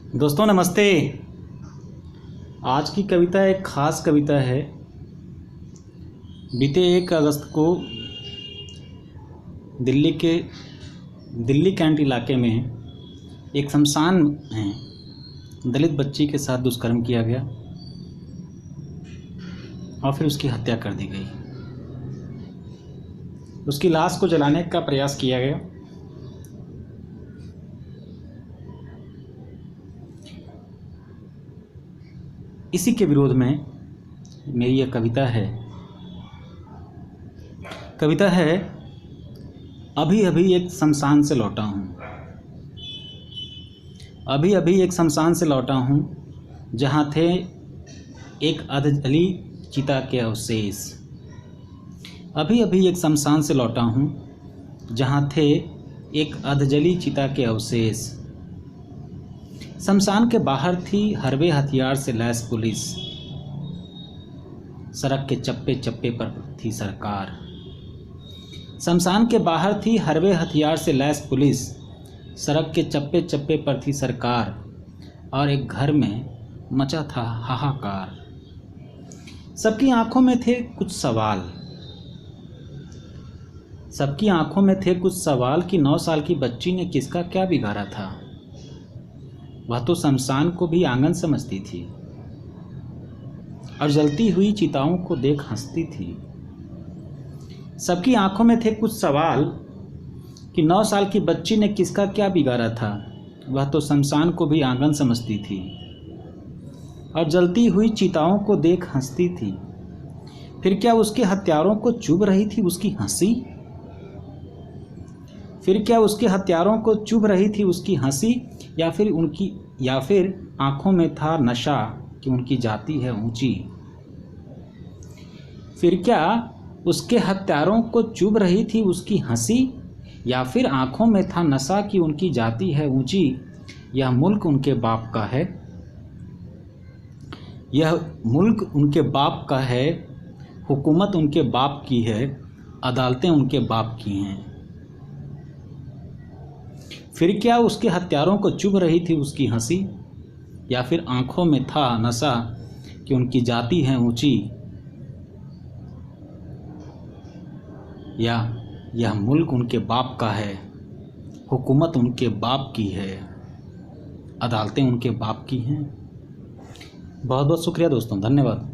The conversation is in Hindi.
दोस्तों नमस्ते। आज की कविता एक ख़ास कविता है। बीते 1 अगस्त को दिल्ली कैंट इलाके में एक शमशान में दलित बच्ची के साथ दुष्कर्म किया गया और फिर उसकी हत्या कर दी गई। उसकी लाश को जलाने का प्रयास किया गया। इसी के विरोध में मेरी यह कविता है। अभी अभी एक शमशान से लौटा हूँ। अभी अभी एक शमशान से लौटा हूँ, जहाँ थे एक अधजली चिता के अवशेष। अभी अभी एक शमशान से लौटा हूँ, जहाँ थे एक अधजली चिता के अवशेष। शमशान के बाहर थी हरबे हथियार से लैस पुलिस। सड़क के चप्पे चप्पे पर थी सरकार। शमशान के बाहर थी हरबे हथियार से लैस पुलिस। सड़क के चप्पे चप्पे पर थी सरकार, और एक घर में मचा था हाहाकार। सबकी आंखों में थे कुछ सवाल। सबकी आंखों में थे कुछ सवाल कि 9 साल की बच्ची ने किसका क्या बिगाड़ा था। वह तो शमशान को भी आंगन समझती थी और जलती हुई चिताओं को देख हंसती थी। सबकी आंखों में थे कुछ सवाल कि 9 साल की बच्ची ने किसका क्या बिगाड़ा था। वह तो शमशान को भी आंगन समझती थी और जलती हुई चिताओं को देख हंसती थी। फिर क्या उसके हत्यारों को चुभ रही थी उसकी हंसी? फिर क्या उसके हत्यारों को चुभ रही थी उसकी हंसी? या फिर आंखों में था नशा कि उनकी जाति है ऊंची? फिर क्या उसके हत्यारों को चुभ रही थी उसकी हंसी? या फिर आंखों में था नशा कि उनकी जाति है ऊंची? यह मुल्क उनके बाप का है। यह मुल्क उनके बाप का है। हुकूमत उनके बाप की है। अदालतें उनके बाप की हैं। फिर क्या उसके हत्यारों को चुभ रही थी उसकी हंसी? या फिर आंखों में था नशा कि उनकी जाति है ऊंची? या यह मुल्क उनके बाप का है। हुकूमत उनके बाप की है। अदालतें उनके बाप की हैं। बहुत बहुत शुक्रिया दोस्तों, धन्यवाद।